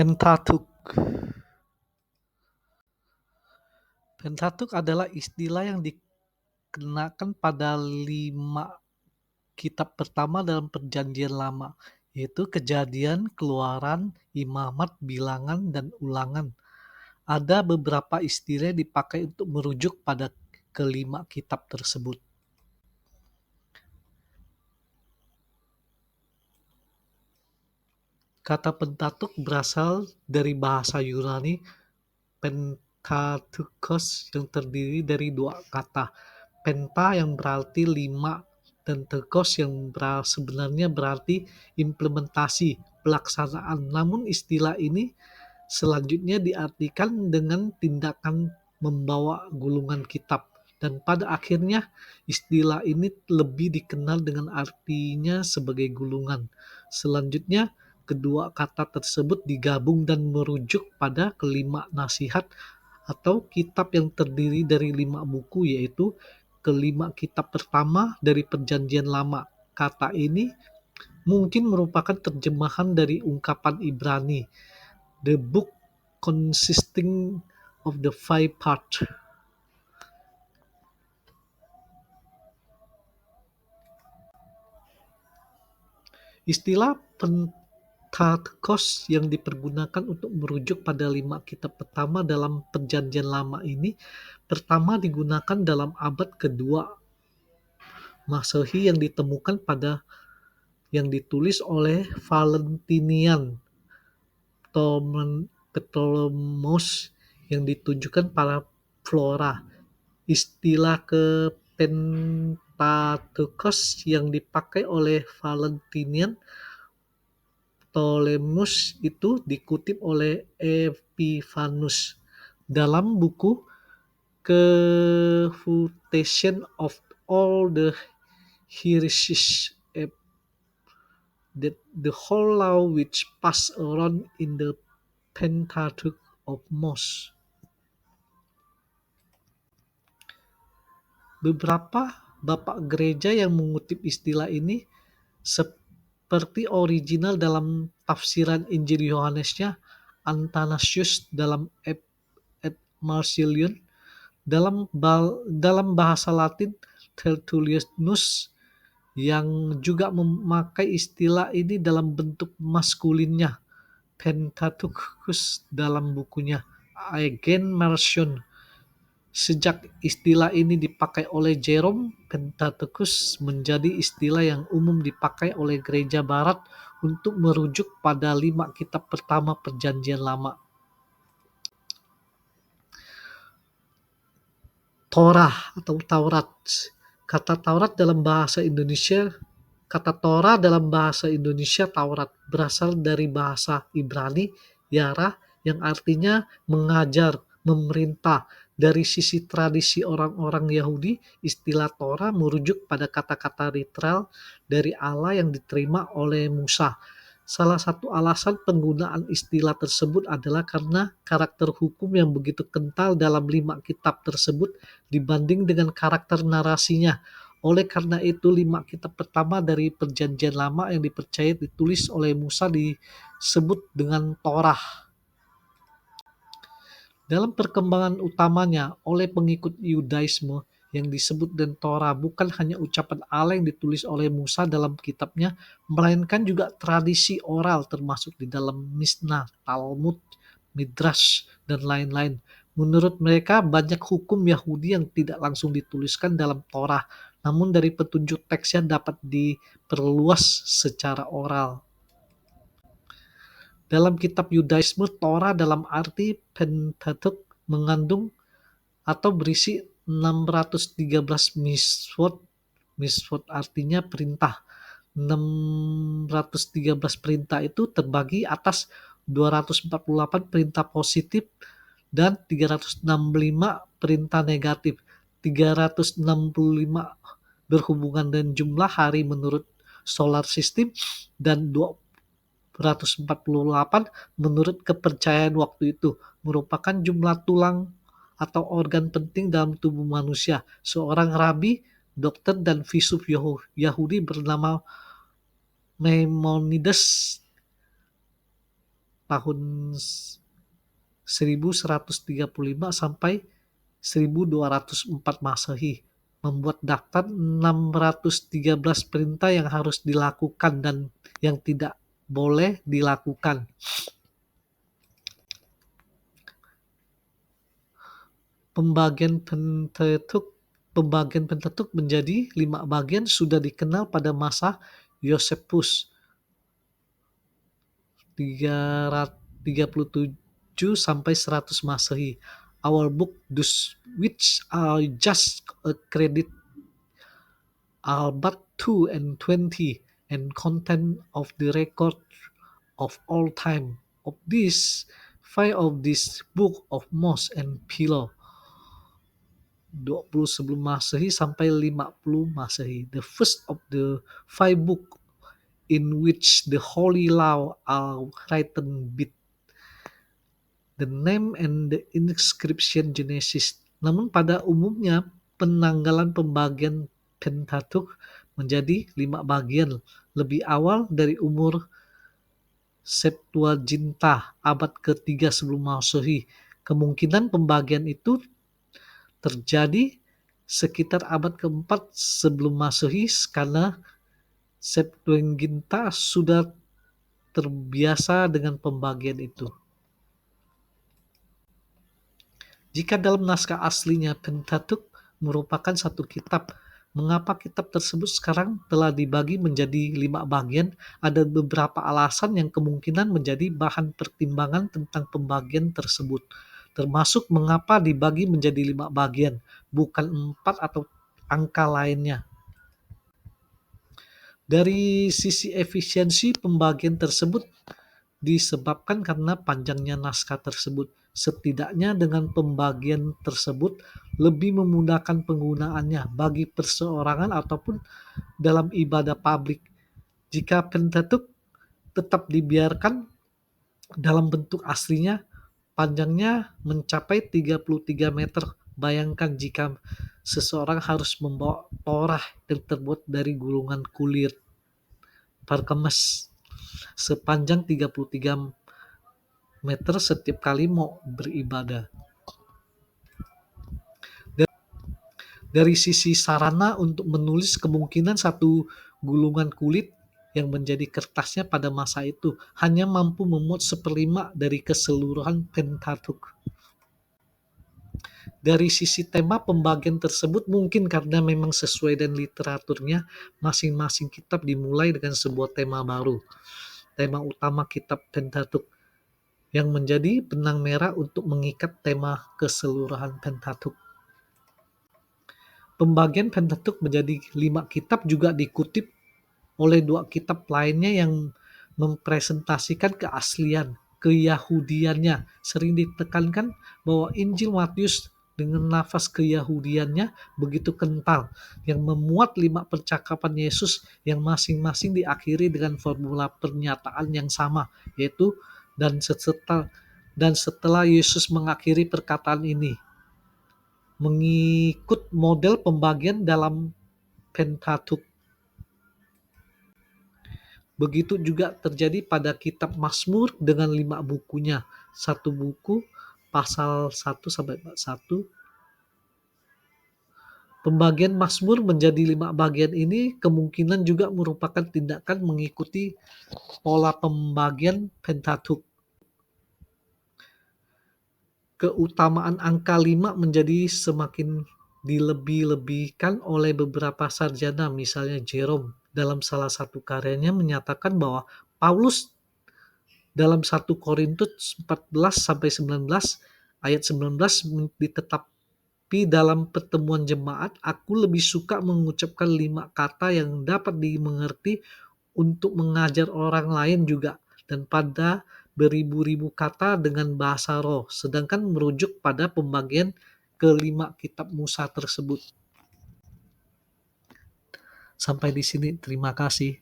Pentateuch. Pentateuch adalah istilah yang dikenakan pada 5 kitab pertama dalam Perjanjian Lama, yaitu Kejadian, Keluaran, Imamat, Bilangan, dan Ulangan. Ada beberapa istilah yang dipakai untuk merujuk pada kelima kitab tersebut. Kata Pentateuch berasal dari bahasa Yunani Pentateuchos yang terdiri dari 2 kata. Penta yang berarti 5 dan teukos yang sebenarnya berarti implementasi, pelaksanaan. Namun istilah ini selanjutnya diartikan dengan tindakan membawa gulungan kitab, dan pada akhirnya istilah ini lebih dikenal dengan artinya sebagai gulungan. Selanjutnya, kedua kata tersebut digabung dan merujuk pada kelima nasihat atau kitab yang terdiri dari 5 buku, yaitu kelima kitab pertama dari Perjanjian Lama. Kata ini mungkin merupakan terjemahan dari ungkapan Ibrani, the book consisting of the 5 parts. Istilah Pentateuchos yang dipergunakan untuk merujuk pada 5 kitab pertama dalam Perjanjian Lama ini pertama digunakan dalam abad kedua Masehi yang ditemukan yang ditulis oleh Valentinian Ptolemaeus yang ditujukan pada flora. Istilah Pentateuchos yang dipakai oleh Valentinian Ptolemaeus itu dikutip oleh Epiphanes dalam buku Refutation of all the heresies that the whole law which passed around in the Pentateuch of Moses. Beberapa bapak gereja yang mengutip istilah ini seperti original dalam tafsiran Injil Yohanesnya Athanasius dalam Et Marcellus, dalam bahasa Latin Tertullianus yang juga memakai istilah ini dalam bentuk maskulinnya, Pentateuchus, dalam bukunya Aegean Marcion. Sejak istilah ini dipakai oleh Jerome, Pentateuchus menjadi istilah yang umum dipakai oleh gereja barat untuk merujuk pada 5 kitab pertama Perjanjian Lama. Torah atau Taurat. Kata Torah dalam bahasa Indonesia Taurat berasal dari bahasa Ibrani Yara yang artinya mengajar, memerintah. Dari sisi tradisi orang-orang Yahudi, istilah Torah merujuk pada kata-kata literal dari Allah yang diterima oleh Musa. Salah satu alasan penggunaan istilah tersebut adalah karena karakter hukum yang begitu kental dalam 5 kitab tersebut dibanding dengan karakter narasinya. Oleh karena itu, 5 kitab pertama dari Perjanjian Lama yang dipercaya ditulis oleh Musa disebut dengan Torah. Dalam perkembangan utamanya oleh pengikut Yudaisme, yang disebut dengan Torah bukan hanya ucapan Allah yang ditulis oleh Musa dalam kitabnya, melainkan juga tradisi oral termasuk di dalam Mishnah, Talmud, Midrash, dan lain-lain. Menurut mereka, banyak hukum Yahudi yang tidak langsung dituliskan dalam Torah, namun dari petunjuk teksnya dapat diperluas secara oral. Dalam kitab Yudaisme, Torah dalam arti Pentateuch mengandung atau berisi 613 mitzvot. Mitzvot artinya perintah. 613 perintah itu terbagi atas 248 perintah positif dan 365 perintah negatif. 365 berhubungan dengan jumlah hari menurut solar system dan 248 menurut kepercayaan waktu itu merupakan jumlah tulang atau organ penting dalam tubuh manusia. Seorang rabi, dokter, dan filsuf Yahudi bernama Maimonides tahun 1135 sampai 1204 Masehi, membuat daftar 613 perintah yang harus dilakukan dan yang tidak boleh dilakukan. Pembagian Pentateuch menjadi 5 bagian sudah dikenal pada masa Josephus 337 sampai 100 Masehi. Our book, those which are just a credit, are but 2 and 20, and content of the record of all time. Of this, 5 of this book of Moses and Philo, 20 sebelum Masehi sampai 50 Masehi. The first of the 5 book in which the holy law are written with the name and the inscription Genesis. Namun pada umumnya penanggalan pembagian Pentateuch menjadi 5 bagian lebih awal dari umur Septuaginta abad ke-3 sebelum Masehi. Kemungkinan pembagian itu terjadi sekitar abad ke-4 sebelum Masehi karena Septuaginta sudah terbiasa dengan pembagian itu. Jika dalam naskah aslinya Pentateuch merupakan satu kitab, mengapa kitab tersebut sekarang telah dibagi menjadi 5 bagian? Ada beberapa alasan yang kemungkinan menjadi bahan pertimbangan tentang pembagian tersebut, termasuk mengapa dibagi menjadi 5 bagian, bukan 4 atau angka lainnya. Dari sisi efisiensi, pembagian tersebut disebabkan karena panjangnya naskah tersebut. Setidaknya dengan pembagian tersebut lebih memudahkan penggunaannya bagi perseorangan ataupun dalam ibadah publik. Jika Pentateuch tetap dibiarkan dalam bentuk aslinya, panjangnya mencapai 33 meter. Bayangkan jika seseorang harus membawa Torah yang terbuat dari gulungan kulit parkemes sepanjang 33 meter setiap kali mau beribadah. Dari sisi sarana untuk menulis, kemungkinan satu gulungan kulit yang menjadi kertasnya pada masa itu hanya mampu memuat 1/5 dari keseluruhan Pentateuch. Dari sisi tema, pembagian tersebut mungkin karena memang sesuai dengan literaturnya, masing-masing kitab dimulai dengan sebuah tema baru. Tema utama kitab Pentateuch yang menjadi benang merah untuk mengikat tema keseluruhan Pentateuch. Pembagian Pentateuch menjadi 5 kitab juga dikutip oleh 2 kitab lainnya yang mempresentasikan keaslian keyahudiannya. Sering ditekankan bahwa Injil Matius dengan nafas keyahudiannya begitu kental, yang memuat 5 percakapan Yesus yang masing-masing diakhiri dengan formula pernyataan yang sama, yaitu dan setelah Yesus mengakhiri perkataan ini, mengikut model pembagian dalam Pentateuch. Begitu juga terjadi pada kitab Mazmur dengan 5 bukunya. Satu buku pasal 1 sampai 1. Pembagian Mazmur menjadi 5 bagian ini kemungkinan juga merupakan tindakan mengikuti pola pembagian Pentateuch. Keutamaan angka 5 menjadi semakin dilebih-lebihkan oleh beberapa sarjana, misalnya Jerome dalam salah satu karyanya menyatakan bahwa Paulus dalam 1 Korintus 14 sampai 19 ayat 19 ditetapi dalam pertemuan jemaat, aku lebih suka mengucapkan 5 kata yang dapat dimengerti untuk mengajar orang lain juga, dan pada beribu-ribu kata dengan bahasa roh, sedangkan merujuk pada pembagian ke-5 kitab Musa tersebut. Sampai di sini, terima kasih.